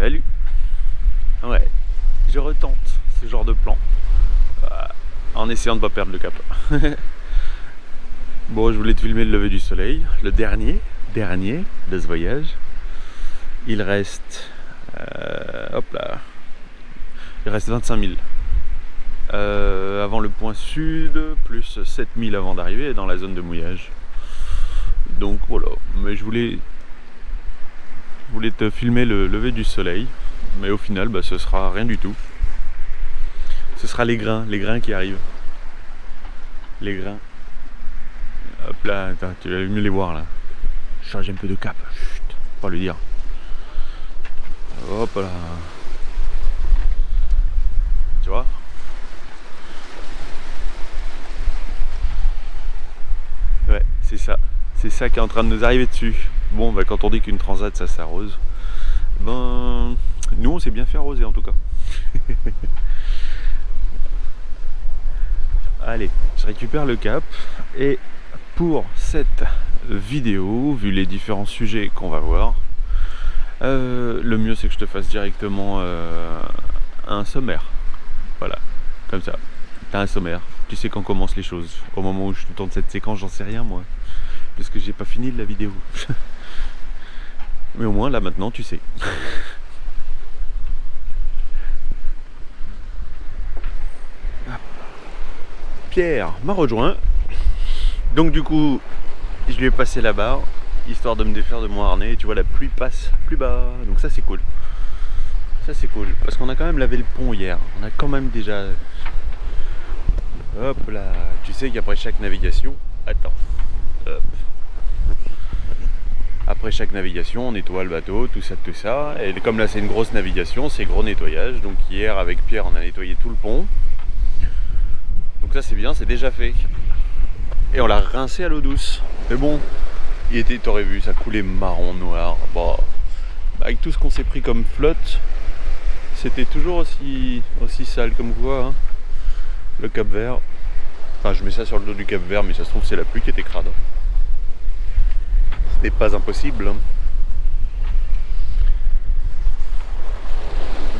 Salut. Ouais, je retente ce genre de plan en essayant de ne pas perdre le cap. Bon, je voulais te filmer le lever du soleil, le dernier de ce voyage. Il reste, hop là, il reste 25 000 avant le point sud, plus 7 000 avant d'arriver dans la zone de mouillage. Donc voilà, mais je voulais te filmer le lever du soleil, mais au final ce sera rien du tout. Ce sera les grains qui arrivent. Les grains. Hop là, attends, tu vas mieux les voir là. Change un peu de cap, chut, faut pas lui dire. Hop là. Tu vois? Ouais, c'est ça. C'est ça qui est en train de nous arriver dessus. Bon, quand on dit qu'une transat ça s'arrose, nous on s'est bien fait arroser en tout cas. Allez, je récupère le cap et pour cette vidéo, vu les différents sujets qu'on va voir, le mieux c'est que je te fasse directement un sommaire. Voilà, comme ça. T'as un sommaire, tu sais quand commencent les choses. Au moment où je te tourne cette séquence, j'en sais rien moi. Parce que j'ai pas fini la vidéo. Mais au moins là maintenant tu sais. Pierre m'a rejoint. Donc du coup, je lui ai passé la barre, histoire de me défaire de mon harnais. Et tu vois, la pluie passe plus bas. Donc ça c'est cool. Ça c'est cool. Parce qu'on a quand même lavé le pont hier. On a quand même déjà... Hop là. Tu sais qu'après chaque navigation... Attends. Hop. Après chaque navigation, on nettoie le bateau, tout ça. Et comme là c'est une grosse navigation, c'est gros nettoyage. Donc hier avec Pierre, on a nettoyé tout le pont. Donc ça c'est bien, c'est déjà fait. Et on l'a rincé à l'eau douce. Mais bon, t'aurais vu, ça coulait marron, noir. Bon, avec tout ce qu'on s'est pris comme flotte, c'était toujours aussi sale comme quoi. Hein. Le Cap Vert. Enfin, je mets ça sur le dos du Cap Vert, mais ça se trouve c'est la pluie qui était crade. C'était pas impossible. Hein.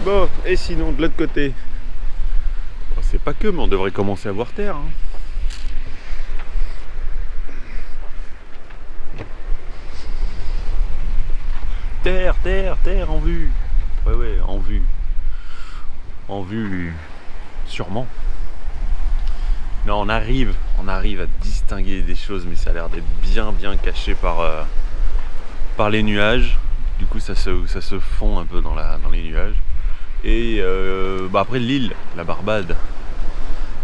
Bon, et sinon de l'autre côté, bon, c'est pas que, mais on devrait commencer à voir terre. Hein. Terre en vue. Ouais, en vue. En vue, sûrement. Non, on arrive à distinguer des choses, mais ça a l'air d'être bien caché par les nuages. Du coup, ça se fond un peu dans les nuages. Et après l'île, la Barbade,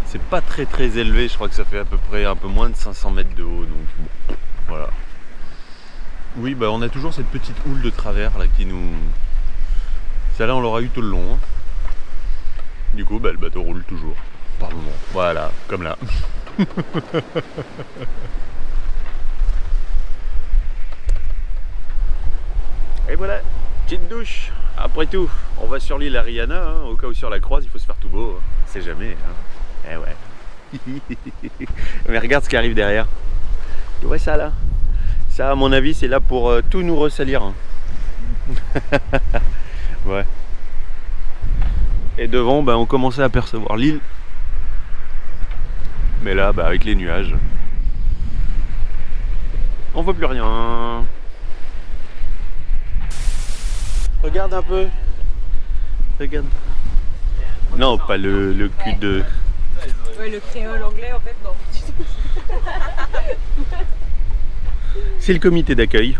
c'est pas très élevé. Je crois que ça fait à peu près un peu moins de 500 mètres de haut. Donc bon, voilà. Oui, on a toujours cette petite houle de travers là qui nous... Celle-là on l'aura eu tout le long. Hein. Du coup, le bateau roule toujours. Par moment. Voilà, comme là. Et voilà, petite douche. Après tout, on va sur l'île Ariana, hein, au cas où sur la croise, il faut se faire tout beau. Hein. C'est jamais. Hein. Eh ouais. Mais regarde ce qui arrive derrière. Tu vois ça là? Ça, à mon avis, c'est là pour tout nous ressalir. Hein. Ouais. Et devant, on commençait à apercevoir l'île. Mais là, avec les nuages, on voit plus rien. Regarde un peu. Regarde. Non, pas le cul de... Ouais, le créole anglais, en fait, non. C'est le comité d'accueil.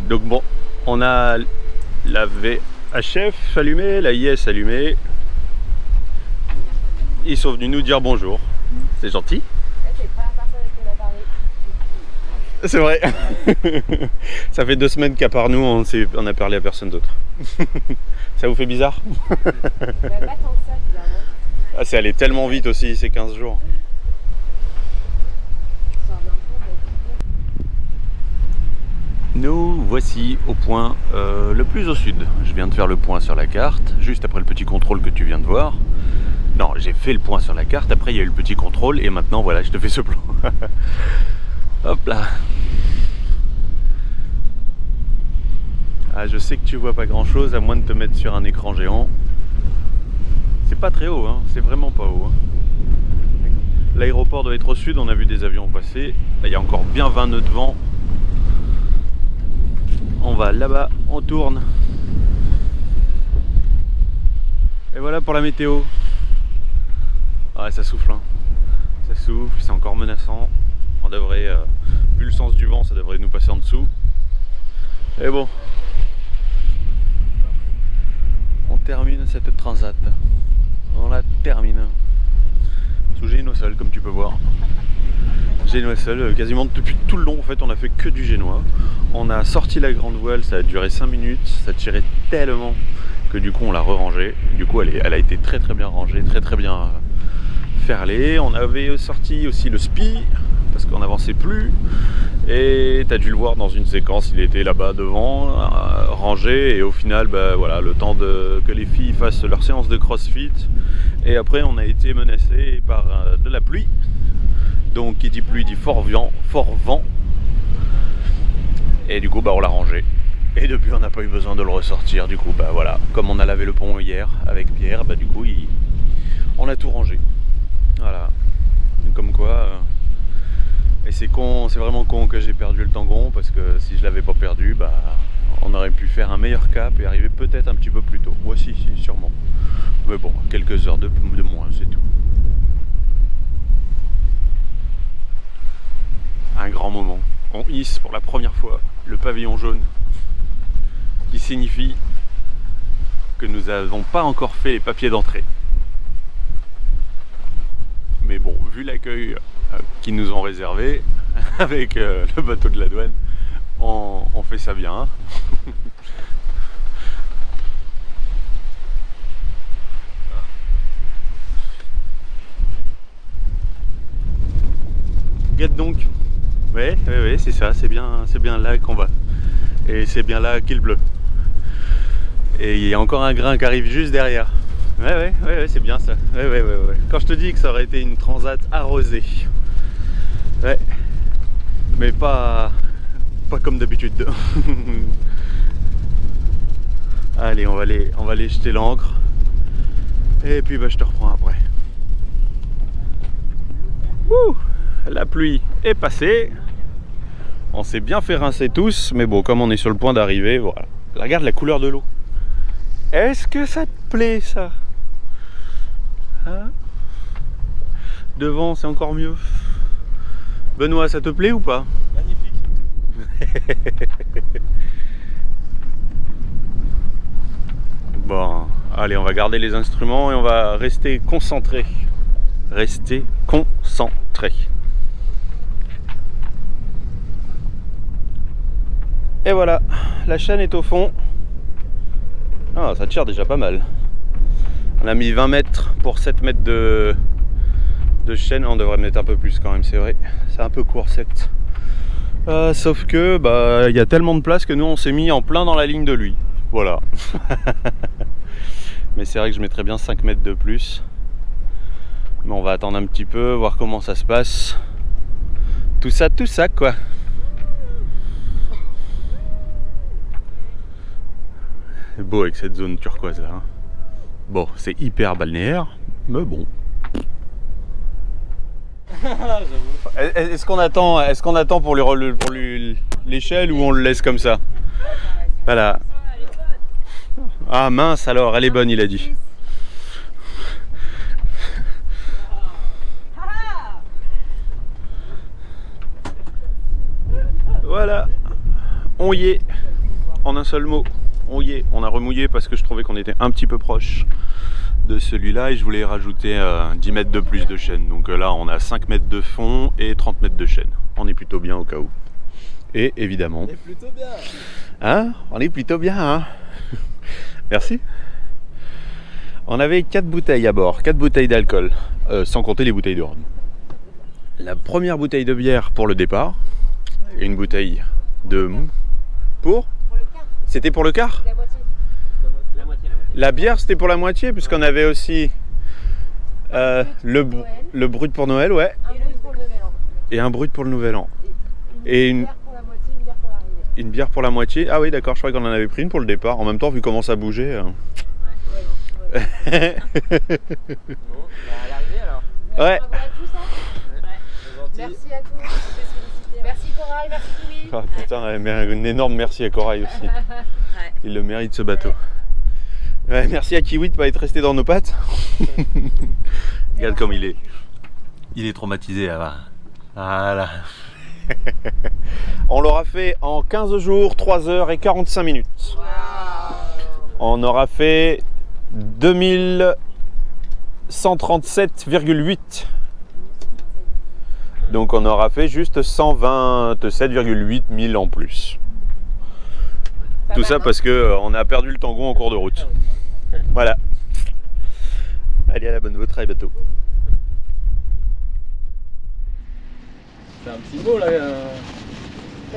Donc bon, on a la VHF allumée, la IS allumée. Ils sont venus nous dire bonjour. C'est gentil. C'est pas la personne avec qui on a parlé. C'est vrai. Ça fait 2 semaines qu'à part nous, on a parlé à personne d'autre. Ça vous fait bizarre? Pas tant que ça, bizarrement. Ah, c'est allé tellement vite aussi ces 15 jours. Nous voici au point le plus au sud. Je viens de faire le point sur la carte, juste après le petit contrôle que tu viens de voir. Non, j'ai fait le point sur la carte, après il y a eu le petit contrôle et maintenant voilà, je te fais ce plan. Hop là. Ah, je sais que tu vois pas grand chose à moins de te mettre sur un écran géant. C'est pas très haut, hein. C'est vraiment pas haut. Hein. L'aéroport doit être au sud, on a vu des avions passer. Là, il y a encore bien 20 nœuds de vent. On va là-bas, on tourne. Et voilà pour la météo. Ouais, ça souffle. Hein. Ça souffle, c'est encore menaçant. On devrait, vu le sens du vent, ça devrait nous passer en dessous. Et bon. On termine cette transat. On la termine. Sous génois seul, comme tu peux voir. Génois seul, quasiment depuis tout le long en fait, on a fait que du génois. On a sorti la grande voile, ça a duré 5 minutes, ça tirait tellement que du coup on l'a re-rangée. Du coup elle a été très bien rangée, très bien ferlée. On avait sorti aussi le spi, parce qu'on n'avançait plus. Et tu as dû le voir dans une séquence, il était là-bas devant, rangé, et au final, bah, voilà, le temps que les filles fassent leur séance de crossfit. Et après, on a été menacé par de la pluie. Donc, qui dit pluie dit fort vent. Et du coup, bah, on l'a rangé. Et depuis, on n'a pas eu besoin de le ressortir. Du coup, bah, voilà, comme on a lavé le pont hier avec Pierre, bah, du coup, on a tout rangé. Voilà. Comme quoi... Et c'est con, c'est vraiment con que j'ai perdu le tangon, parce que si je l'avais pas perdu, bah, on aurait pu faire un meilleur cap et arriver peut-être un petit peu plus tôt. Ouais, si, sûrement. Mais bon, quelques heures de moins, c'est tout. Un grand moment. On hisse pour la première fois le pavillon jaune, qui signifie que nous n'avons pas encore fait les papiers d'entrée. Mais bon, vu l'accueil qu'ils nous ont réservé avec le bateau de la douane, on fait ça bien. Hein. Regarde donc. Ouais, c'est ça, c'est bien là qu'on va. Et c'est bien là qu'il pleut. Et il y a encore un grain qui arrive juste derrière. Ouais, c'est bien ça. Ouais. Quand je te dis que ça aurait été une transat arrosée. Ouais. Mais pas comme d'habitude. Allez, on va aller jeter l'ancre. Et puis bah, je te reprends après. Ouh, la pluie est passée. On s'est bien fait rincer tous. Mais bon, comme on est sur le point d'arriver, voilà. Regarde la couleur de l'eau. Est-ce que ça te plaît ça? Hein? Devant c'est encore mieux. Benoît, ça te plaît ou pas? Magnifique. Bon, allez, on va garder les instruments et on va rester concentré. Rester concentré. Et voilà, la chaîne est au fond. Ah, ça tire déjà pas mal. On a mis 20 mètres pour 7 mètres de chaîne. On devrait mettre un peu plus quand même, c'est vrai. C'est un peu court, certes. Sauf que bah, y a tellement de place que nous on s'est mis en plein dans la ligne de lui. Voilà. Mais c'est vrai que je mettrais bien 5 mètres de plus. Mais on va attendre un petit peu, voir comment ça se passe. Tout ça quoi. C'est beau avec cette zone turquoise là. Hein. Bon, c'est hyper balnéaire, mais bon. Est-ce qu'on attend pour l'échelle ou on le laisse comme ça? Voilà. Ah mince alors, elle est bonne, il a dit. Voilà, on y est, en un seul mot. On y est, on a remouillé parce que je trouvais qu'on était un petit peu proche de celui-là et je voulais rajouter 10 mètres de plus de chaîne. Donc là on a 5 mètres de fond et 30 mètres de chaîne. On est plutôt bien au cas où. Et évidemment... On est plutôt bien. Hein? On est plutôt bien, hein? Merci. On avait 4 bouteilles à bord, 4 bouteilles d'alcool, sans compter les bouteilles de rhum. La première bouteille de bière pour le départ, et une bouteille de... Pour C'était pour le quart? La moitié. La bière c'était pour la moitié puisqu'on avait aussi le brut pour Noël, ouais. Un brut pour le Nouvel An. Et un brut pour le Nouvel An. Et une bière pour la moitié, une bière pour l'arrivée. Une bière pour la moitié. Ah oui, d'accord, je croyais qu'on en avait pris une pour le départ. En même temps, vu comment ça bougeait. Bon, bah, à l'arrivée alors. Ouais. Bravo à tous, hein. C'est gentil. Merci à tous. Merci Corail, merci Kiwi. Ah putain, un énorme merci à Corail aussi. Il le mérite ce bateau. Ouais, merci à Kiwi de pas être resté dans nos pattes. Regarde comme il est. Il est traumatisé là. Voilà. On l'aura fait en 15 jours, 3 heures et 45 minutes. On aura fait 2137,8. Donc on aura fait juste 127,8 000 en plus. Tout ça parce que on a perdu le tangon en cours de route. Voilà. Allez, à la bonne vôtre, bateau. C'est un petit mot là.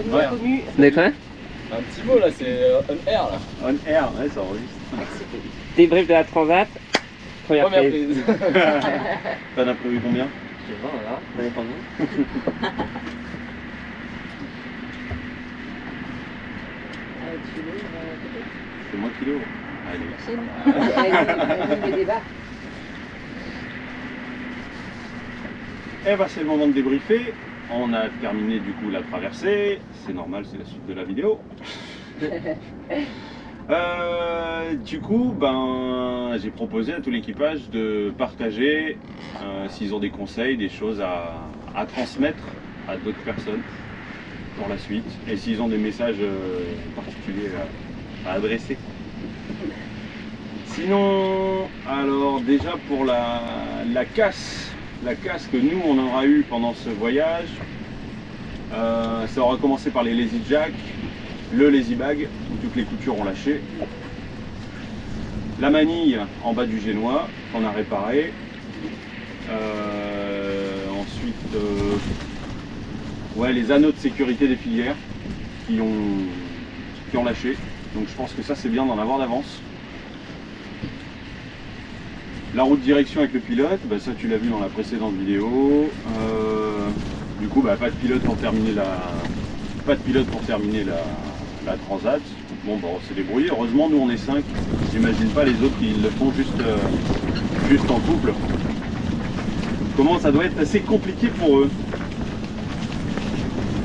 Ouais. Connu. De quoi? Un petit mot là, c'est on air là. On air, ouais, ça enregistre. Débrief de la Transat. Première Première prise. prise. T'en as prévu combien? Je sais pas, voilà. Ça dépend de nous. C'est moi qui l'ouvre. Allez. Le débat. Eh ben c'est le moment de débriefer. On a terminé du coup la traversée. C'est normal, c'est la suite de la vidéo. Du coup, j'ai proposé à tout l'équipage de partager s'ils ont des conseils, des choses à transmettre à d'autres personnes pour la suite et s'ils ont des messages particuliers à adresser. Sinon, alors déjà pour la casse que nous on aura eu pendant ce voyage, ça aura commencé par les lazy jack, le lazy bag où toutes les coutures ont lâché, la manille en bas du génois qu'on a réparé, ensuite les anneaux de sécurité des filières qui ont lâché, donc je pense que ça c'est bien d'en avoir d'avance. La route direction avec le pilote, ça tu l'as vu dans la précédente vidéo. Du coup pas de pilote pour terminer la transat. Bon on s'est débrouillé, heureusement nous on est 5, j'imagine pas les autres qui le font juste en couple. Comment ça doit être assez compliqué pour eux.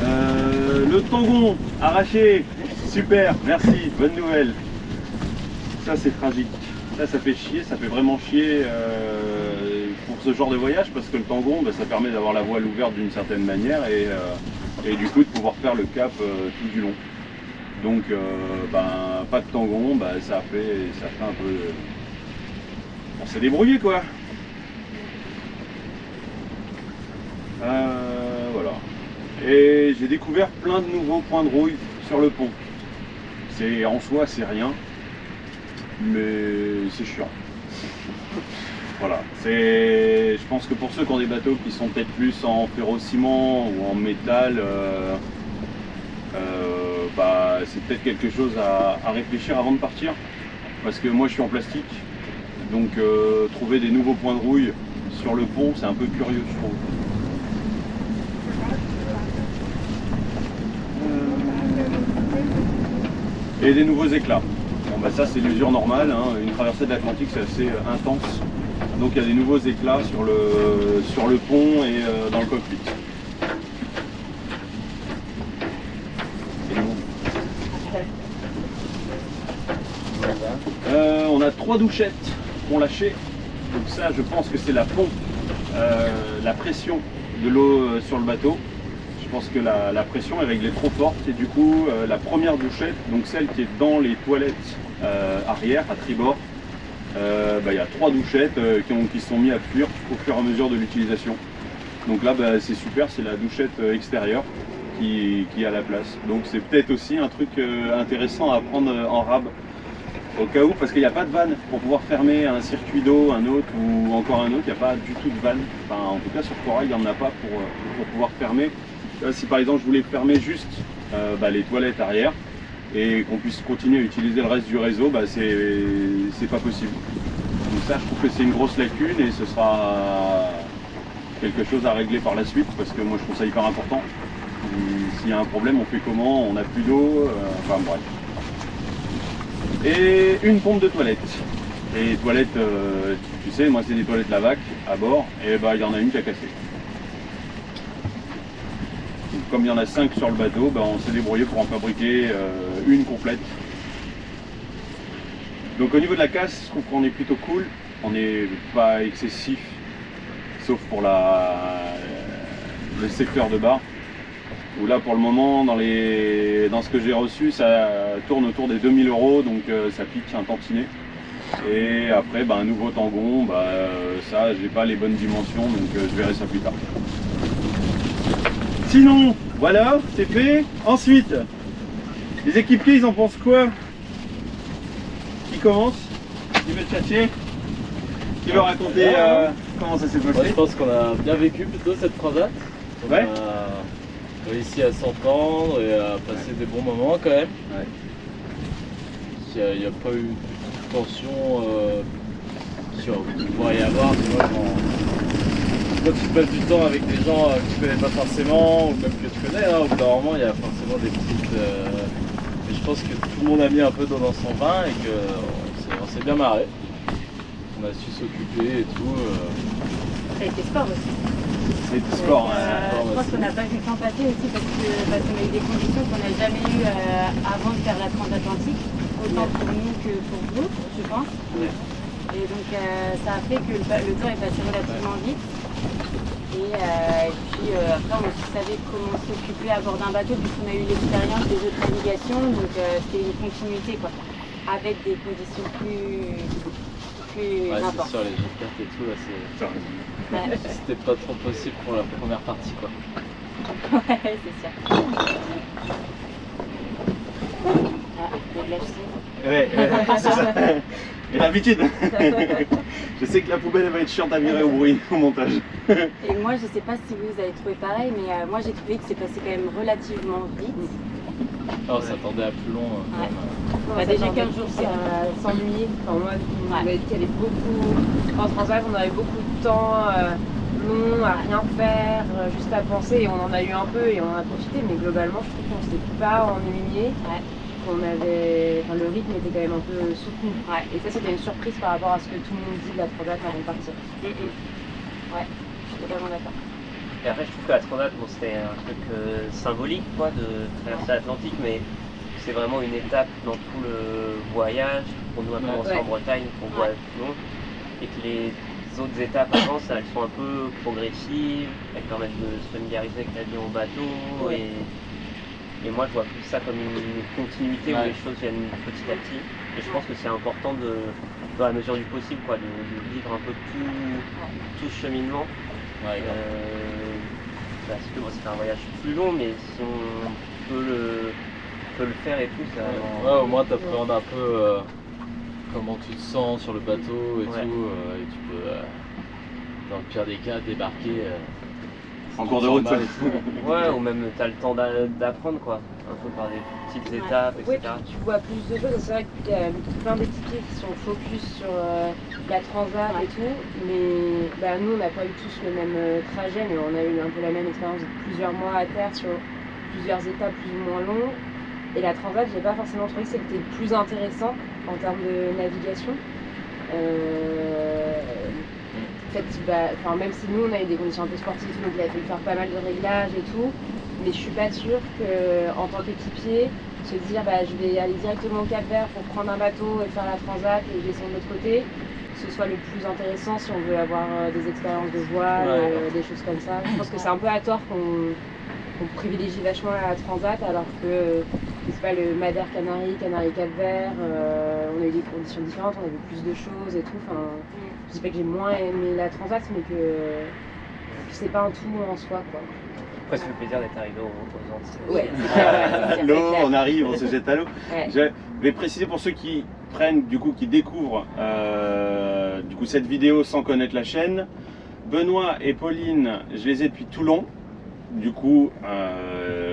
Le tangon arraché, super, merci, bonne nouvelle. Ça c'est tragique. Ça fait chier, ça fait vraiment chier pour ce genre de voyage parce que le tangon, ça permet d'avoir la voile ouverte d'une certaine manière et du coup de pouvoir faire le cap tout du long. Donc pas de tangon, ça fait un peu... On s'est débrouillé quoi. Voilà. Et j'ai découvert plein de nouveaux points de rouille sur le pont. En soi c'est rien. Mais c'est chiant. Voilà, je pense que pour ceux qui ont des bateaux qui sont peut-être plus en ferro-ciment ou en métal, c'est peut-être quelque chose à réfléchir avant de partir. Parce que moi je suis en plastique, donc trouver des nouveaux points de rouille sur le pont, c'est un peu curieux je trouve. Et des nouveaux éclats. Ça c'est l'usure normale, hein. Une traversée de l'Atlantique c'est assez intense, donc il y a des nouveaux éclats sur le pont et dans le cockpit. On a 3 douchettes qui ont lâché, donc ça je pense que c'est la pompe, la pression de l'eau sur le bateau. Je pense que la pression est réglée trop forte et du coup la première douchette, donc celle qui est dans les toilettes arrière, à tribord, y a 3 douchettes qui se sont mis à fuir au fur et à mesure de l'utilisation. Donc là c'est super, c'est la douchette extérieure qui a la place. Donc c'est peut-être aussi un truc intéressant à prendre en rab au cas où, parce qu'il n'y a pas de vanne pour pouvoir fermer un circuit d'eau, un autre ou encore un autre, il n'y a pas du tout de vanne. Enfin, en tout cas sur Corail il n'y en a pas pour pouvoir fermer. Là, si par exemple je voulais fermer juste les toilettes arrière et qu'on puisse continuer à utiliser le reste du réseau, c'est pas possible. Donc ça je trouve que c'est une grosse lacune et ce sera quelque chose à régler par la suite parce que moi je trouve ça hyper important. S'il y a un problème, on fait comment? On n'a plus d'eau, enfin bref. Et une pompe de toilette. Et les toilettes, tu sais, moi c'est des toilettes Lavac à bord, et bah il y en a une qui a cassé. Donc, comme il y en a 5 sur le bateau, bah, on s'est débrouillé pour en fabriquer une complète. Donc au niveau de la casse, je trouve qu'on est plutôt cool, on n'est pas excessif, sauf pour le secteur de bar. Où là pour le moment, dans ce que j'ai reçu, ça tourne autour des 2000 €, donc ça pique un tantinet. Et après, bah, un nouveau tangon, bah, ça j'ai pas les bonnes dimensions, donc je verrai ça plus tard. Sinon, voilà, c'est fait. Ensuite, les équipiers, ils en pensent quoi? Qui commence? Qui veut chercher? Qui veut raconter comment ça s'est passé? Moi je pense qu'on a bien vécu plutôt cette transat. Ouais. On a réussi à s'entendre et à passer des bons moments quand même. Ouais. Il n'y a pas eu de tension qu'il pourrait y avoir. Tu vois, quand tu passes du temps avec des gens que tu connais pas forcément, ou même que tu connais, hein, au bout d'un moment il y a forcément des petites. Mais je pense que tout le monde a mis un peu d'eau dans son vin et qu'on s'est bien marré. On a su s'occuper et tout. Ça a été sport aussi. C'est du sport. Je pense qu'on n'a pas vu le temps passer aussi parce qu'on a eu des conditions qu'on n'a jamais eues avant de faire la transatlantique, autant pour nous que pour vous, je pense. Ouais. Et donc ça a fait que le temps est passé relativement vite. Et puis après on aussi savait comment s'occuper à bord d'un bateau puisqu'on a eu l'expérience des autres navigations, donc c'était une continuité quoi, avec des conditions plus Ouais, c'est importantes. sûr, les jeux de cartes et tout, là, Ouais, c'était pas trop possible pour la première partie, quoi. ouais, c'est sûr. Ah, le lâcher. Ouais, c'est ça. Et l'habitude. Je sais que la poubelle elle va être chiante à virer au bruit, au montage. Et moi, je sais pas si vous avez trouvé pareil, mais moi j'ai trouvé que c'est passé quand même relativement vite. Ah, on s'attendait à plus long. Ouais. Bah, Déjà déjà 15 jours, c'est s'ennuyer. Enfin, moi, on Ouais. m'avait dit qu'il y avait beaucoup. En transat, on avait beaucoup de temps long à rien faire, juste à penser. Et on en a eu un peu et on en a profité. Mais globalement, je trouve qu'on s'est pas ennuyé. Ouais. Qu'on avait. Enfin, le rythme était quand même un peu soutenu. Ouais. Et ça, c'était une surprise par rapport à ce que tout le monde dit de la transat avant de partir. Ouais, je suis totalement d'accord. Et après, je trouve que la transat, bon, c'était un truc symbolique quoi, de traverser l'Atlantique, mais c'est vraiment une étape dans tout le voyage. Pour nous, à commencer en Bretagne, qu'on voit tout long, et que les autres étapes avant, ça, elles sont un peu progressives, elles permettent de se familiariser avec la vie en bateau, et moi, je vois plus ça comme une continuité où les choses viennent petit à petit. Et je pense que c'est important dans la mesure du possible, quoi, de vivre un peu tout ce cheminement. Ouais, Parce que bon, c'est un voyage plus long, mais si on peut le faire et tout, ça. ouais, au moins t'appréhendes un peu comment tu te sens sur le bateau et Ouais. tout, et tu peux, dans le pire des cas, débarquer En cours de route, mal ça. et tout. Ouais, ou même t'as le temps d'apprendre quoi, un peu par des petites étapes, Oui, etc. tu vois plus de choses. C'est vrai qu'il y a plein d'équipiers qui sont focus sur la transat et tout. Mais bah, nous, on n'a pas eu tous le même trajet, mais on a eu un peu la même expérience de plusieurs mois à terre sur plusieurs étapes plus ou moins longues. Et la transat, j'ai pas forcément trouvé que c'était le plus intéressant en termes de navigation. En fait, bah, même si nous on a eu des conditions un peu sportives, donc il a fallu faire pas mal de réglages et tout, mais je suis pas sûre qu'en tant qu'équipier, se dire bah, je vais aller directement au Cap-Vert pour prendre un bateau et faire la transat et descendre de l'autre côté, ce soit le plus intéressant si on veut avoir des expériences de voile, des choses comme ça. Je pense que c'est un peu à tort qu'on privilégie vachement la transat alors que c'est pas le Madère Canaries, Canaries Cap-Vert, on a eu des conditions différentes, on a vu plus de choses et tout. Enfin, je dis pas que j'ai moins aimé la transat, mais que c'est pas un tout en soi quoi. Après, c'est le plaisir d'être arrivé aux Antilles. Ouais, c'est clair. L'eau, on arrive, on se jette à l'eau. Ouais. Je vais préciser pour ceux qui prennent, du coup, qui découvrent du coup, cette vidéo sans connaître la chaîne. Benoît et Pauline, je les ai depuis Toulon. Du coup,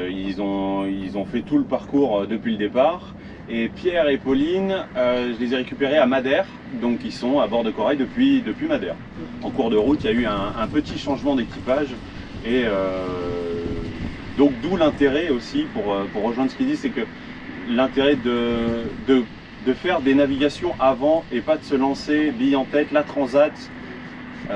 ils ont fait tout le parcours depuis le départ. Et Pierre et Pauline, je les ai récupérés à Madère, donc ils sont à bord de Corail depuis Madère. En cours de route, il y a eu un petit changement d'équipage et Donc d'où l'intérêt aussi, pour rejoindre ce qu'il dit, c'est que l'intérêt de faire des navigations avant et pas de se lancer bille en tête, la transat,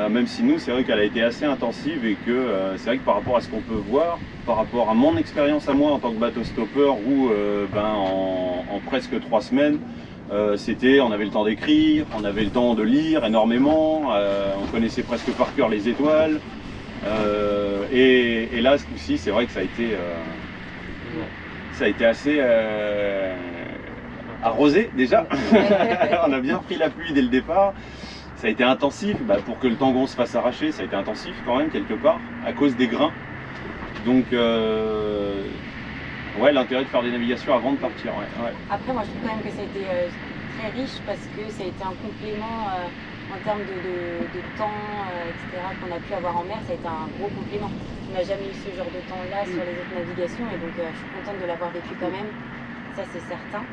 même si nous c'est vrai qu'elle a été assez intensive et que c'est vrai que par rapport à ce qu'on peut voir, par rapport à mon expérience à moi en tant que bateau stopper où en presque 3 semaines, on avait le temps d'écrire, on avait le temps de lire énormément, on connaissait presque par cœur les étoiles. Et là, ce coup-ci, c'est vrai que ça a été assez arrosé déjà. On a bien pris la pluie dès le départ. Ça a été intensif. Pour que le tangon se fasse arracher, ça a été intensif quand même quelque part, à cause des grains. Donc, ouais, l'intérêt de faire des navigations avant de partir. Ouais. Après, moi, je trouve quand même que ça a été très riche parce que ça a été un complément. En termes de temps, etc., qu'on a pu avoir en mer, ça a été un gros complément. On n'a jamais eu ce genre de temps-là sur les autres navigations et donc je suis contente de l'avoir vécu quand même, ça c'est certain.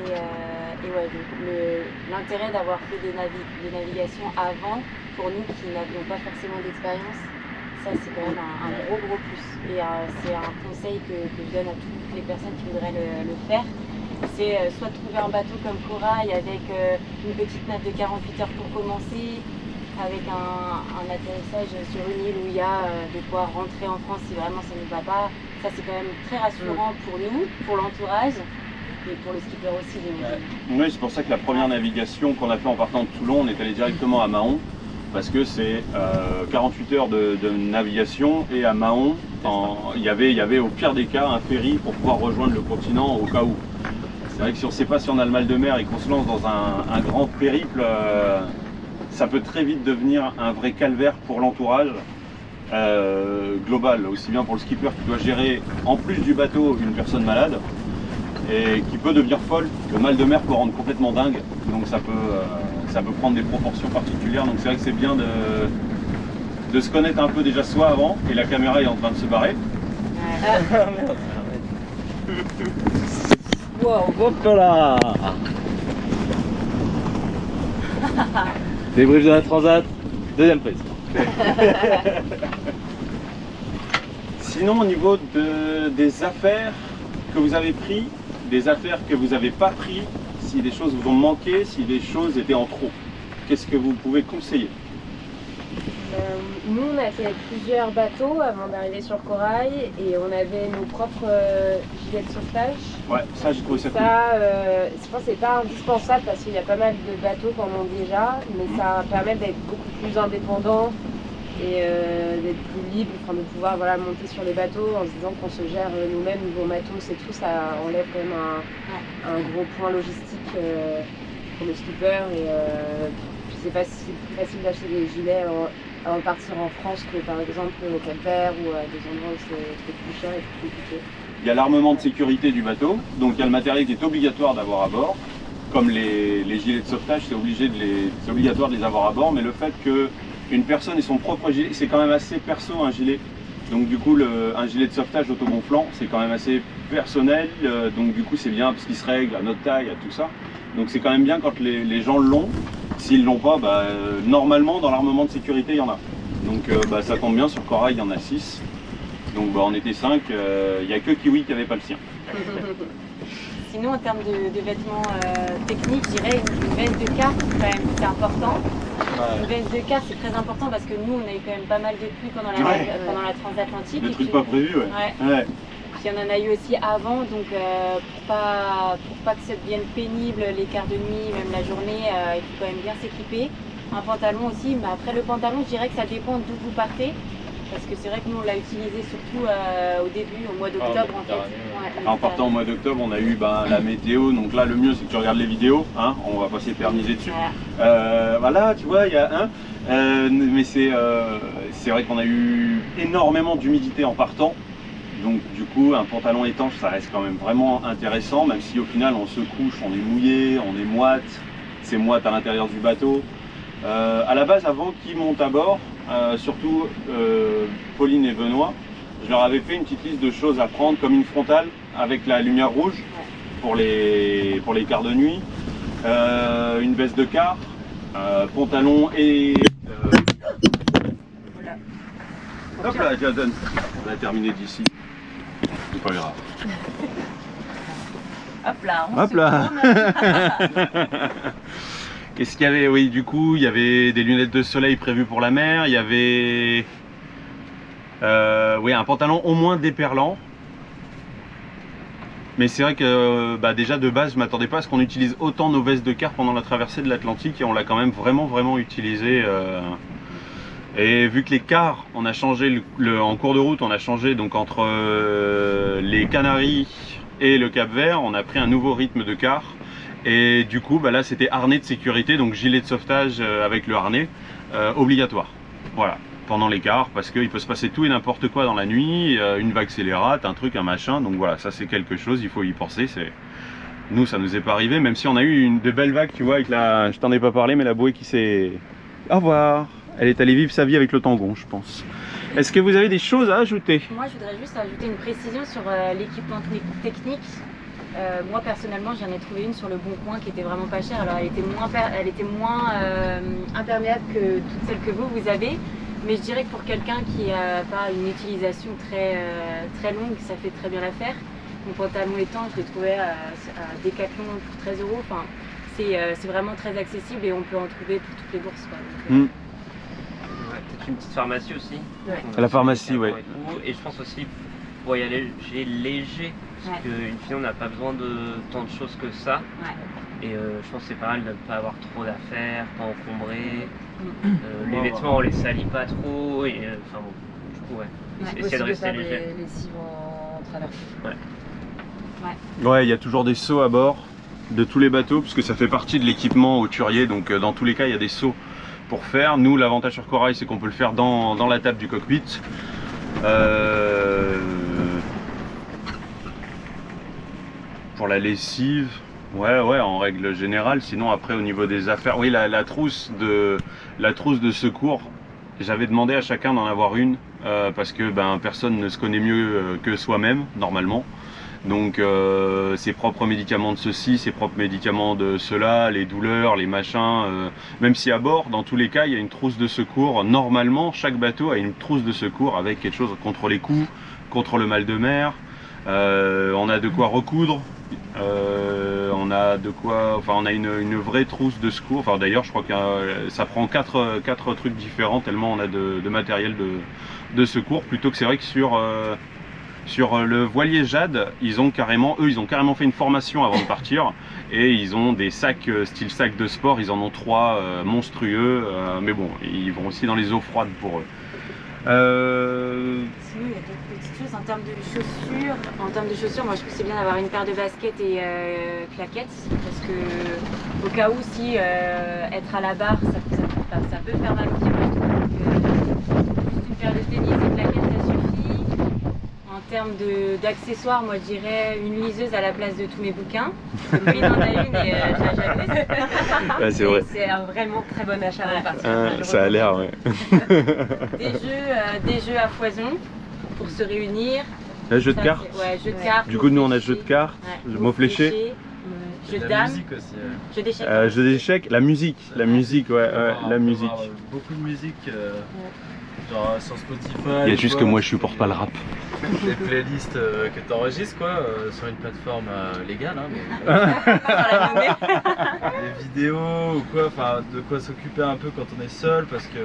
Et ouais, l'intérêt d'avoir fait des navigations avant, pour nous qui n'avions pas forcément d'expérience, ça c'est quand même un gros plus. Et c'est un conseil que je donne à toutes les personnes qui voudraient le faire. C'est soit de trouver un bateau comme Corail avec une petite nappe de 48 heures pour commencer, avec un atterrissage sur une île où il y a de quoi rentrer en France si vraiment ça ne va pas. Ça c'est quand même très rassurant pour nous, pour l'entourage et pour le skipper aussi. Oui, c'est pour ça que la première navigation qu'on a fait en partant de Toulon, on est allé directement à Mahon. Parce que c'est 48 heures de navigation et à Mahon, il y avait au pire des cas un ferry pour pouvoir rejoindre le continent au cas où. C'est vrai que si on ne sait pas si on a le mal de mer et qu'on se lance dans un grand périple, ça peut très vite devenir un vrai calvaire pour l'entourage global, aussi bien pour le skipper qui doit gérer en plus du bateau une personne malade et qui peut devenir folle. Le mal de mer peut rendre complètement dingue, donc ça peut prendre des proportions particulières. Donc c'est vrai que c'est bien de se connaître un peu déjà soi avant, et la caméra est en train de se barrer. Wow, hop là. Débrief de la transat, deuxième prise. Sinon, au niveau des affaires que vous avez prises, des affaires que vous n'avez pas prises, si des choses vous ont manqué, si des choses étaient en trop, qu'est-ce que vous pouvez conseiller? Nous, on a fait plusieurs bateaux avant d'arriver sur Corail et on avait nos propres gilets de sauvetage. Ouais, ça j'ai trouvé ça cool. Je pense que c'est pas indispensable parce qu'il y a pas mal de bateaux qui en ont déjà, mais ça permet d'être beaucoup plus indépendant et d'être plus libre, de pouvoir monter sur les bateaux en se disant qu'on se gère nous-mêmes niveau matos et tout. Ça enlève quand même un gros point logistique pour le skipper et c'est plus facile d'acheter des gilets avant de partir en France que par exemple au Cap-Vert ou à des endroits où c'est plus cher et plus compliqué. Il y a l'armement de sécurité du bateau, donc il y a le matériel qui est obligatoire d'avoir à bord. Comme les gilets de sauvetage, c'est obligatoire de les avoir à bord, mais le fait qu'une personne ait son propre gilet, c'est quand même assez perso un gilet. Donc du coup, un gilet de sauvetage autogonflant, c'est quand même assez personnel, donc du coup c'est bien parce qu'il se règle à notre taille, à tout ça. Donc c'est quand même bien quand les gens l'ont. S'ils l'ont pas, normalement dans l'armement de sécurité il y en a. Donc ça tombe bien, sur Corail il y en a 6. Donc on était 5, il n'y a que Kiwi qui n'avait pas le sien. Sinon en termes de vêtements techniques, je dirais une veste de quart, quand même, c'est important. Ouais. Une veste de quart c'est très important parce que nous on a eu quand même pas mal de pluie pendant la transatlantique. Des trucs pas prévus, ouais. Puis on en a eu aussi avant, donc pour pas que ça devienne pénible les quarts de nuit, même la journée, il faut quand même bien s'équiper. Un pantalon aussi, mais après le pantalon, je dirais que ça dépend d'où vous partez. Parce que c'est vrai que nous on l'a utilisé surtout au début, au mois d'octobre en fait. Ouais, en partant au mois d'octobre, on a eu la météo, donc là le mieux c'est que tu regardes les vidéos, hein, on va pas s'éterniser dessus. Voilà, tu vois, il y a mais c'est vrai qu'on a eu énormément d'humidité en partant. Donc du coup, un pantalon étanche, ça reste quand même vraiment intéressant, même si au final on se couche, on est mouillé, on est moite, c'est moite à l'intérieur du bateau. À la base, avant qu'ils montent à bord, surtout Pauline et Benoît, je leur avais fait une petite liste de choses à prendre, comme une frontale avec la lumière rouge pour les quarts de nuit, une veste de quart, pantalon et... Hop là, Jason, on a terminé d'ici. c'est pas grave. Hop là, on Hop se là. tourne. Qu'est-ce qu'il y avait? Oui, du coup, il y avait des lunettes de soleil prévues pour la mer. Il y avait oui, un pantalon au moins déperlant. Mais c'est vrai que déjà de base, je m'attendais pas à ce qu'on utilise autant nos vestes de car pendant la traversée de l'Atlantique et on l'a quand même vraiment utilisé. Et vu que les cars, on a changé en cours de route, on a changé donc entre les Canaries et le Cap-Vert, on a pris un nouveau rythme de car. Et du coup, là, c'était harnais de sécurité, donc gilet de sauvetage avec le harnais obligatoire. Voilà, pendant les cars, parce qu'il peut se passer tout et n'importe quoi dans la nuit, une vague scélérate, un truc, un machin. Donc voilà, ça c'est quelque chose, il faut y penser. Nous, ça nous est pas arrivé, même si on a eu de belles vagues, tu vois, avec la... Je t'en ai pas parlé, mais la bouée qui s'est... Au revoir. Elle est allée vivre sa vie avec le tangon, je pense. Est-ce que vous avez des choses à ajouter? Moi, je voudrais juste ajouter une précision sur l'équipement technique. Moi, personnellement, j'en ai trouvé une sur le Bon Coin qui était vraiment pas chère. Alors, elle était moins imperméable que toutes celles que vous avez. Mais je dirais que pour quelqu'un qui n'a pas une utilisation très longue, ça fait très bien l'affaire. Mon pantalon étant, je l'ai trouvé à Decathlon pour 13 €. Enfin, c'est vraiment très accessible et on peut en trouver pour toutes les bourses, quoi. Donc, Ouais, peut-être une petite pharmacie aussi. Ouais. On a À la aussi pharmacie, des ouais. savons et tout. Et je pense aussi pour y aller léger, parce qu'une fille on n'a pas besoin de tant de choses que ça. Ouais. Et je pense que c'est pas mal de ne pas avoir trop d'affaires, pas encombrer. Les vêtements on les salit pas trop. Et enfin bon, du coup ouais. Essayer de rester léger. Les lessives en traversée. Ouais, il y a toujours des seaux à bord de tous les bateaux, puisque ça fait partie de l'équipement hauturier. Donc dans tous les cas, il y a des seaux pour faire. Nous, l'avantage sur Corail, c'est qu'on peut le faire dans la table du cockpit. Pour la lessive, ouais, en règle générale. Sinon, après, au niveau des affaires, oui, la trousse de secours, j'avais demandé à chacun d'en avoir une, parce que personne ne se connaît mieux que soi-même, normalement. Donc ses propres médicaments de ceci, ses propres médicaments de cela, les douleurs, les machins, même si à bord, dans tous les cas, il y a une trousse de secours. Normalement, chaque bateau a une trousse de secours avec quelque chose contre les coups, contre le mal de mer. On a de quoi recoudre, on a de quoi, enfin on a une vraie trousse de secours. Enfin d'ailleurs, je crois que ça prend quatre trucs différents tellement on a de matériel de secours. Plutôt que c'est vrai que sur le voilier Jade, ils ont carrément fait une formation avant de partir et ils ont des sacs style sac de sport, ils en ont 3 monstrueux, mais bon, ils vont aussi dans les eaux froides pour eux. Sinon, il y a d'autres petites choses en termes de chaussures. En termes de chaussures, moi je trouve que c'est bien d'avoir une paire de baskets et claquettes parce que au cas où si être à la barre, ça peut faire mal aux pieds. Moi, je trouve que juste une paire de tennis et claquettes, ça suffit. En termes d'accessoires, moi je dirais une liseuse à la place de tous mes bouquins. Pauline en a une et je la jalouse. Ouais, c'est vrai. C'est un vraiment très bon achat avant de partir. Ça a l'air, ouais. Des jeux à foison pour se réunir. Le jeu de Ça, cartes. Ouais, jeu de cartes. Du coup, nous on a jeu de cartes, mot fléché. Jeu de La dames. musique aussi. Jeu d'échecs. Jeu d'échecs, la musique, ouais, la musique. Beaucoup de musique. Genre sur Spotify. Il y a juste que moi je supporte pas le rap. Des playlists que tu enregistres quoi, sur une plateforme légale, hein, mais des vidéos ou quoi, enfin de quoi s'occuper un peu quand on est seul, parce que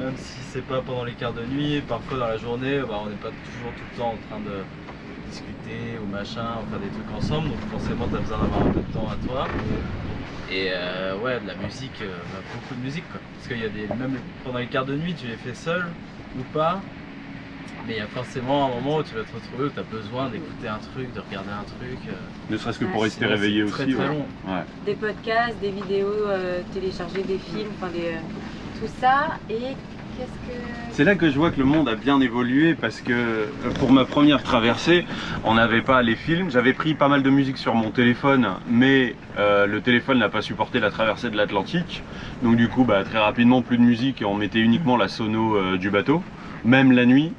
même si c'est pas pendant les quarts de nuit, parfois dans la journée, on n'est pas toujours tout le temps en train de discuter ou machin, ou faire des trucs ensemble, donc forcément tu as besoin d'avoir un peu de temps à toi. Et ouais, de la musique, beaucoup de musique quoi. Parce qu'il y a même pendant les quarts de nuit, tu les fais seul ou pas, mais il y a forcément un moment où tu vas te retrouver où tu as besoin d'écouter un truc, de regarder un truc. Ne serait-ce que pour Ouais, rester sinon, réveillé c'est aussi. très, très Ouais. long. Ouais. Des podcasts, des vidéos, télécharger des films, enfin tout ça. Et qu'est-ce que... C'est là que je vois que le monde a bien évolué parce que pour ma première traversée, on n'avait pas les films. J'avais pris pas mal de musique sur mon téléphone, mais le téléphone n'a pas supporté la traversée de l'Atlantique. Donc du coup, très rapidement, plus de musique et on mettait uniquement la sono du bateau, même la nuit.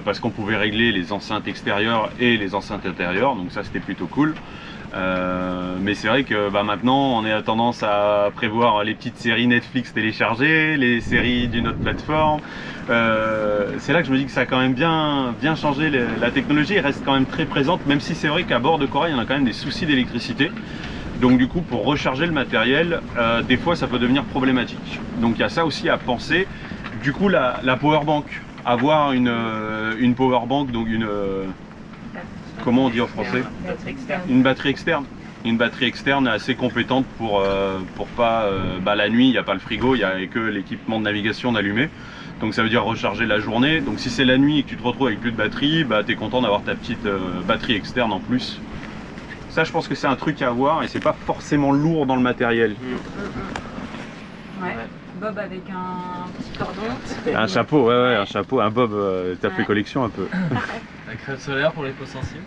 Parce qu'on pouvait régler les enceintes extérieures et les enceintes intérieures, donc ça c'était plutôt cool. Mais c'est vrai que maintenant on a tendance à prévoir les petites séries Netflix téléchargées, les séries d'une autre plateforme. C'est là que je me dis que ça a quand même bien changé. La technologie reste quand même très présente, même si c'est vrai qu'à bord de Corail, il y en a quand même des soucis d'électricité. Donc du coup, pour recharger le matériel, des fois ça peut devenir problématique. Donc il y a ça aussi à penser. Du coup, la powerbank, avoir une powerbank, donc comment on dit en français? Une batterie externe. Une batterie externe assez compétente pour pas... la nuit, il n'y a pas le frigo, il n'y a que l'équipement de navigation d'allumé. Donc ça veut dire recharger la journée. Donc si c'est la nuit et que tu te retrouves avec plus de batterie, tu es content d'avoir ta petite batterie externe en plus. Ça, je pense que c'est un truc à avoir et c'est pas forcément lourd dans le matériel. Ouais. Bob avec un petit cordon. Un chapeau, ouais, un chapeau, un bob, t'as fait collection un peu. La crème solaire pour les peaux sensibles.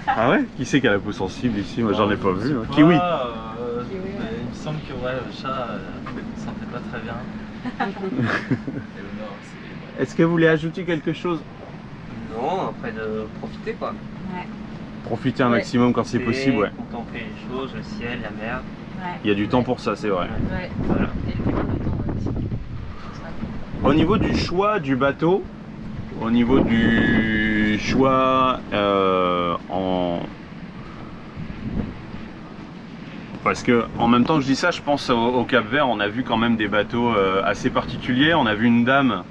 Ah ouais? Qui c'est qui a la peau sensible ici? Moi j'en ai pas vu. Pas, Kiwi. Il me semble que ouais, le chat ne sentait pas très bien. Est-ce que vous voulez ajouter quelque chose? Non, après de profiter quoi. Ouais. Profiter un maximum quand c'est possible, ouais. Contempler les choses, le ciel, la mer. Ouais. Il y a du temps pour ça, c'est vrai. Ouais. Voilà. Et le climat de temps aussi. Au niveau du choix du bateau, au niveau du choix Parce que en même temps que je dis ça, je pense au Cap-Vert, on a vu quand même des bateaux assez particuliers. On a vu une dame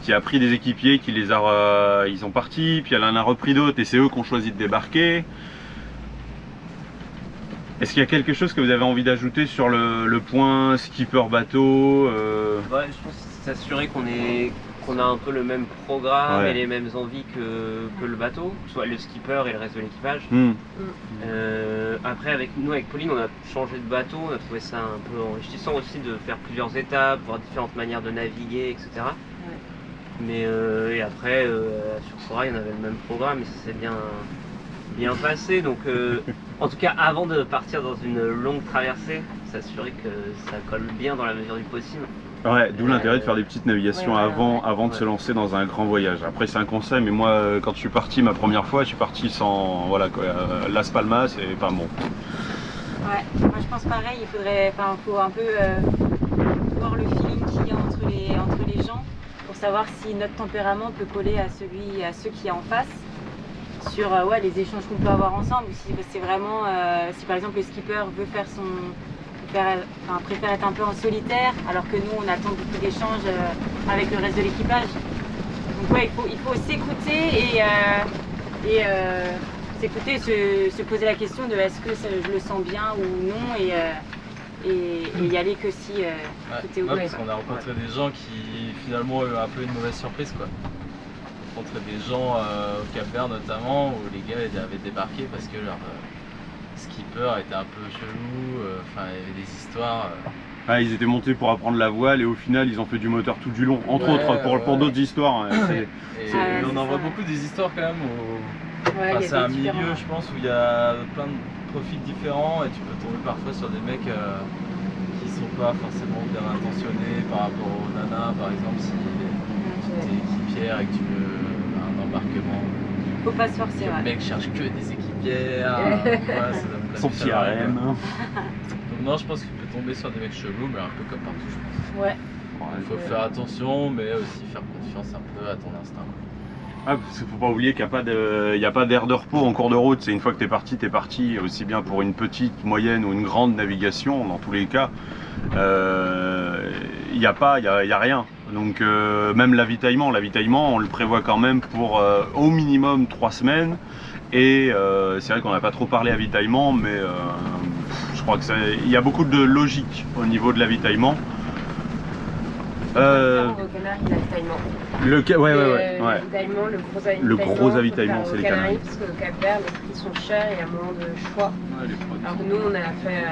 qui a pris des équipiers, qui les a, ils sont partis, puis elle en a repris d'autres et c'est eux qui ont choisi de débarquer. Est-ce qu'il y a quelque chose que vous avez envie d'ajouter sur le point skipper bateau Ouais, je pense que c'est s'assurer qu'on a un peu le même programme et les mêmes envies que le bateau, soit le skipper et le reste de l'équipage. Après, avec Pauline, on a changé de bateau, on a trouvé ça un peu enrichissant aussi de faire plusieurs étapes, voir différentes manières de naviguer, etc. Ouais. Mais et après, sur Corail, on avait le même programme et ça s'est bien passé. Donc, en tout cas, avant de partir dans une longue traversée, s'assurer que ça colle bien dans la mesure du possible. Ouais, d'où l'intérêt de faire des petites navigations avant de se lancer dans un grand voyage. Après, c'est un conseil, mais moi, quand je suis parti ma première fois, je suis parti sans Las Palmas et enfin bon. Ouais, moi je pense pareil, faut un peu voir le feeling qu'il y a entre les gens pour savoir si notre tempérament peut coller à ceux qui est en face. Sur les échanges qu'on peut avoir ensemble, ou si c'est vraiment, si par exemple le skipper veut faire préfère être un peu en solitaire, alors que nous on attend beaucoup d'échanges avec le reste de l'équipage. Donc ouais, il faut s'écouter et s'écouter, se poser la question de est-ce que je le sens bien ou non et y aller que si tout est ouvert. Parce qu'on a rencontré des gens qui finalement ont eu un peu une mauvaise surprise quoi. Rencontré des gens au Cap-Vert notamment où les gars avaient débarqué parce que leur skipper était un peu chelou, il y avait des histoires. Ah, ils étaient montés pour apprendre la voile et au final ils ont fait du moteur tout du long, entre autres pour d'autres histoires. On en voit beaucoup des histoires quand même où c'est un milieu je pense où il y a plein de profils différents et tu peux tomber parfois sur des mecs qui sont pas forcément bien intentionnés par rapport aux nanas par exemple si t'es équipière et que tu veux un embarquement. Faut pas se forcer. Le mec cherche que des équipières. Son petit harem. Donc non, je pense qu'il peut tomber sur des mecs chelous, mais un peu comme partout, je pense. Ouais. Il faut faire attention, mais aussi faire confiance un peu à ton instinct. Ah, parce qu'il faut pas oublier qu'il n'y a pas d'air de repos en cours de route. C'est une fois que t'es parti, aussi bien pour une petite, moyenne ou une grande navigation, dans tous les cas, il n'y a rien. Donc même l'avitaillement, on le prévoit quand même pour au minimum 3 semaines. Et c'est vrai qu'on n'a pas trop parlé avitaillement, mais je crois qu'il y a beaucoup de logique au niveau de l'avitaillement. Au Canaries, l'avitaillement. L'avitaillement, le gros avitaillement, c'est les Canaries. Parce qu'au Cap-Vert, les prix sont chers et il y a moins de choix. Alors que nous, on a fait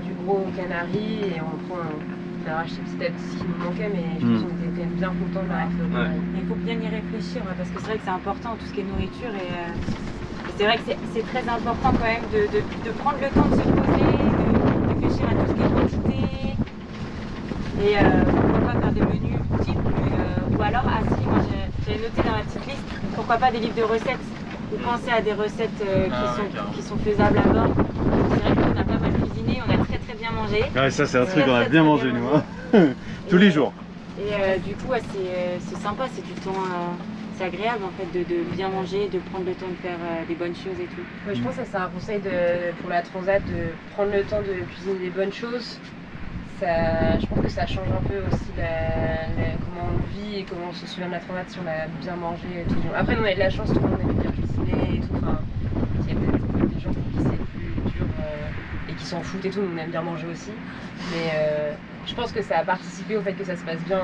du gros aux Canaries et on a racheté petit à petit ce qui nous manquait, mais je pense qu'on était quand même bien contents de l'avoir fait au Canaries. Il faut bien y réfléchir parce que c'est vrai que c'est important tout ce qui est nourriture et c'est vrai que c'est très important quand même de prendre le temps de se poser, de réfléchir à tout ce qui est quantité et pourquoi pas faire des menus types ou alors moi j'avais noté dans la petite liste pourquoi pas des livres de recettes ou penser à des recettes qui sont faisables à bord. C'est vrai que nous, on a pas mal cuisiné, on a très bien mangé. Ouais, ça c'est un truc Très, qu'on a très, bien très mangé bien nous, mangé. hein. Tous les jours. Et du coup, ouais, c'est sympa, c'est du temps, c'est agréable en fait de bien manger, de prendre le temps de faire des bonnes choses et tout. Ouais, je pense que c'est un conseil pour la transat de prendre le temps de cuisiner des bonnes choses. Je pense que ça change un peu aussi comment on vit et comment on se souvient de la transat si on a bien mangé tous les jours. Après, nous on a de la chance, tout le monde aime bien cuisiner et tout. Enfin, il y a peut-être des gens pour qui c'est plus dur et qui s'en foutent et tout, nous on aime bien manger aussi. Mais je pense que ça a participé au fait que ça se passe bien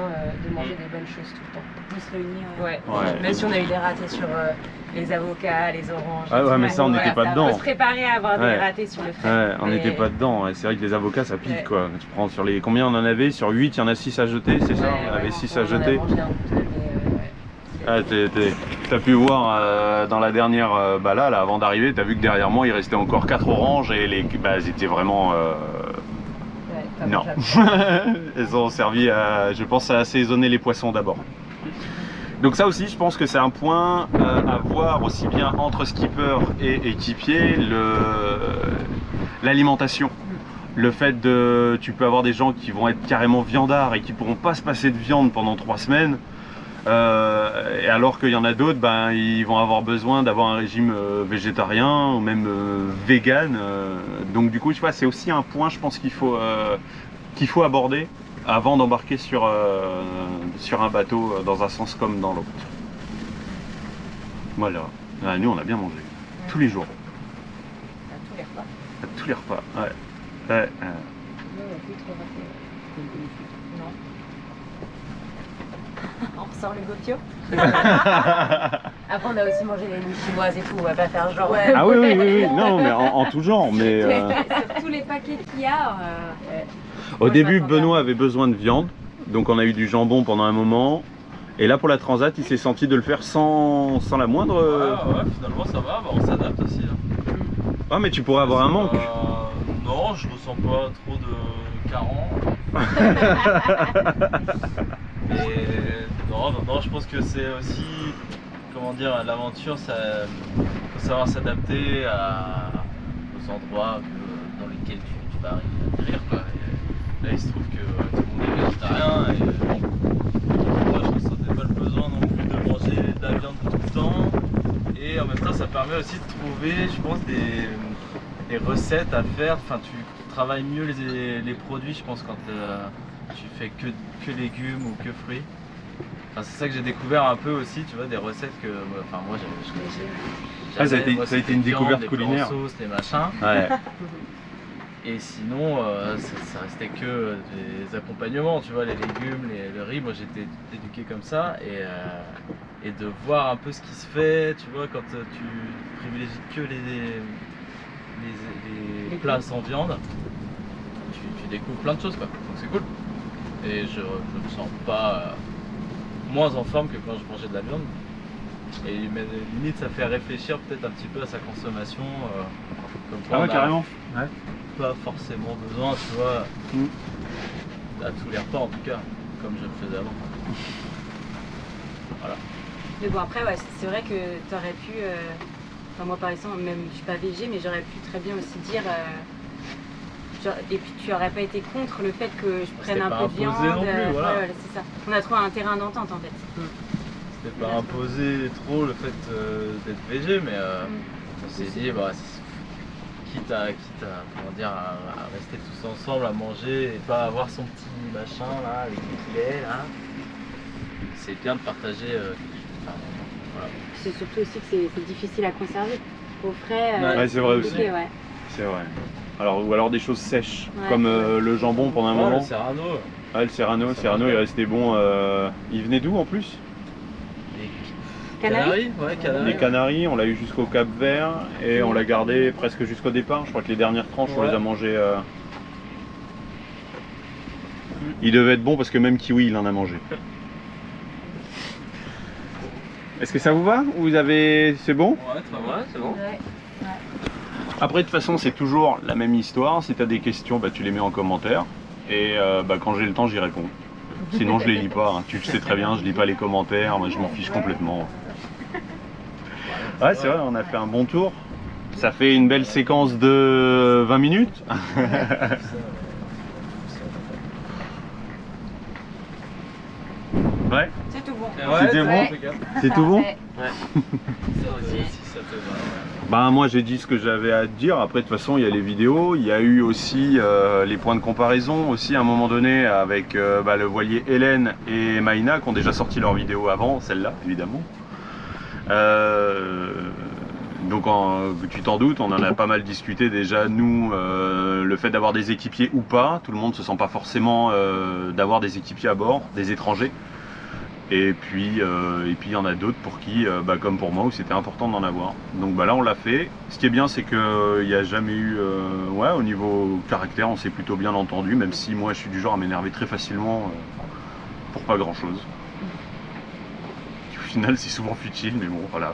de manger des bonnes choses tout le temps. On se réunit. Ouais. Ouais. Même si on a eu des ratés sur les avocats, les oranges. Ah ouais, mais ça, on n'était pas dedans. On peut se préparer à avoir Ouais. des ratés sur le frais. Ouais, on Mais- n'était pas dedans. Et c'est vrai que les avocats ça pique Ouais. quoi. Tu prends sur les. Combien on en avait? Sur 8, il y en a 6 à jeter, c'est ça? Ouais, Il y en avait ouais, 6 on à en a jeter. mangé un ou deux, mais ouais. Ah, t'as pu voir dans la dernière là avant d'arriver, t'as vu que derrière moi il restait encore 4 oranges et elles étaient vraiment. Ouais, pas Non. mangeable. Elles ont servi je pense, à assaisonner les poissons d'abord. Donc ça aussi, je pense que c'est un point à voir aussi bien entre skipper et équipier, l'alimentation. Le fait tu peux avoir des gens qui vont être carrément viandards et qui pourront pas se passer de viande pendant 3 semaines. Et alors qu'il y en a d'autres, ils vont avoir besoin d'avoir un régime végétarien ou même vegan. Donc du coup, je sais pas, c'est aussi un point, je pense qu'il faut aborder avant d'embarquer sur un bateau dans un sens comme dans l'autre. Voilà. Ah, nous, on a bien mangé. Tous les jours. À tous les repas. À tous les repas. Ouais. Ouais, Non, on a plus trop raté. Non. On ressort le gopio. Après, on a aussi mangé les nuits chinoises et tout. On va pas faire genre. Ah oui, oui. Non, mais en tout genre. Mais, Sur tous les paquets qu'il y a. au Moi, début, je m'attendais à- Benoît avait besoin de viande. Donc on a eu du jambon pendant un moment. Et là, pour la transat, il s'est senti de le faire sans la moindre... Ouais, finalement ça va, on s'adapte aussi. Là. Ah, mais tu pourrais avoir un manque. Non, je ressens pas trop de carence. Non, je pense que c'est aussi, comment dire, l'aventure, ça faut savoir s'adapter aux endroits dans lesquels tu vas atterrir, quoi. Et là, il se trouve que tout le monde est végétarien et moi, je ressentais pas le besoin non plus de manger de la viande tout le temps. Et en même temps, ça permet aussi de trouver, je pense, des recettes à faire. Enfin, tu travailles mieux les produits, je pense, quand tu fais que légumes ou que fruits. Enfin, c'est ça que j'ai découvert un peu aussi, tu vois, des recettes que moi je connaissais. Ah, ça a été- Moi, ça a été c'était une viande, découverte les culinaire. plans sauce, les machins. Ouais. Et sinon, ça restait que des accompagnements, tu vois, les légumes, le riz. Moi j'étais éduqué comme ça et de voir un peu ce qui se fait, tu vois, quand tu privilégies que les plats sans viande, tu découvres plein de choses, quoi. Donc c'est cool. Et je me sens pas moins en forme que quand je mangeais de la viande. Et mais limite ça fait réfléchir peut-être un petit peu à sa consommation. Comme quoi Ah on ouais, a carrément. Ouais. pas forcément besoin, tu vois, Mm. à tous les repas en tout cas, comme je le faisais avant. Voilà. Mais bon, après, ouais, c'est vrai que t'aurais pu. Enfin, moi, par exemple, même je suis pas végé, mais j'aurais pu très bien aussi dire. Et puis, tu aurais pas été contre le fait que je prenne C'était un pas peu de viande. imposé non plus, voilà. Ouais, c'est ça. On a trouvé un terrain d'entente en fait. C'était pas imposé trop le fait d'être végé, mais on s'est dit, quitte à comment dire, à rester tous ensemble, à manger et pas avoir son petit machin là, avec le poulet là, c'est bien de partager quelque chose. Enfin, voilà. C'est surtout aussi que c'est difficile à conserver. Au frais, Ouais, c'est vrai compliqué, aussi. ouais. C'est vrai. Ou alors des choses sèches, Ouais. comme le jambon pendant un Ouais, moment. le Serrano, Ah, le Serrano, Ça Serrano marche il bien. restait bon. Il venait d'où en plus? les Canaries ouais, Canaries. Les Canaries, on l'a eu jusqu'au Cap Vert et on l'a gardé presque jusqu'au départ. Je crois que les dernières tranches, on Ouais. les a mangées. Il devait être bon parce que même Kiwi, il en a mangé. Est-ce que ça vous va? C'est bon? Ouais, très bien. Ouais, c'est bon. Ouais. Après, de toute façon, c'est toujours la même histoire. Si tu as des questions, tu les mets en commentaire. Et quand j'ai le temps, j'y réponds. Sinon, je les lis pas. Hein. Tu le sais très bien, je lis pas les commentaires. Moi, je m'en fiche complètement. Ouais, c'est vrai, on a fait un bon tour. Ça fait une belle séquence de 20 minutes. Ouais, C'est tout bon. c'était bon. Ouais. C'est tout bon. Parfait. Bah moi j'ai dit ce que j'avais à dire. Après de toute façon il y a les vidéos, il y a eu aussi les points de comparaison aussi à un moment donné avec le voilier Hélène et Maïna qui ont déjà sorti leur vidéo avant celle-là évidemment. Donc tu t'en doutes, on en a pas mal discuté déjà nous, le fait d'avoir des équipiers ou pas, tout le monde se sent pas forcément d'avoir des équipiers à bord, des étrangers. Et puis il y en a d'autres pour qui, comme pour moi, où c'était important d'en avoir. Donc là on l'a fait. Ce qui est bien c'est qu'il n'y a jamais eu, au niveau caractère on s'est plutôt bien entendu, même si moi je suis du genre à m'énerver très facilement pour pas grand chose. Au final c'est souvent futile mais bon voilà.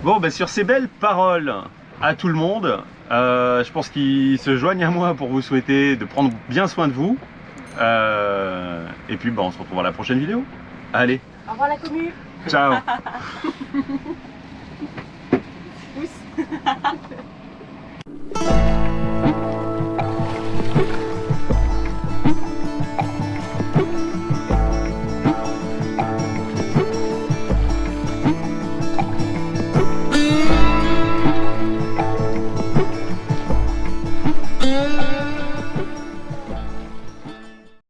Bon sur ces belles paroles à tout le monde, je pense qu'ils se joignent à moi pour vous souhaiter de prendre bien soin de vous. Et puis on se retrouve à la prochaine vidéo. Allez, Au revoir la commu. ciao. Pouce.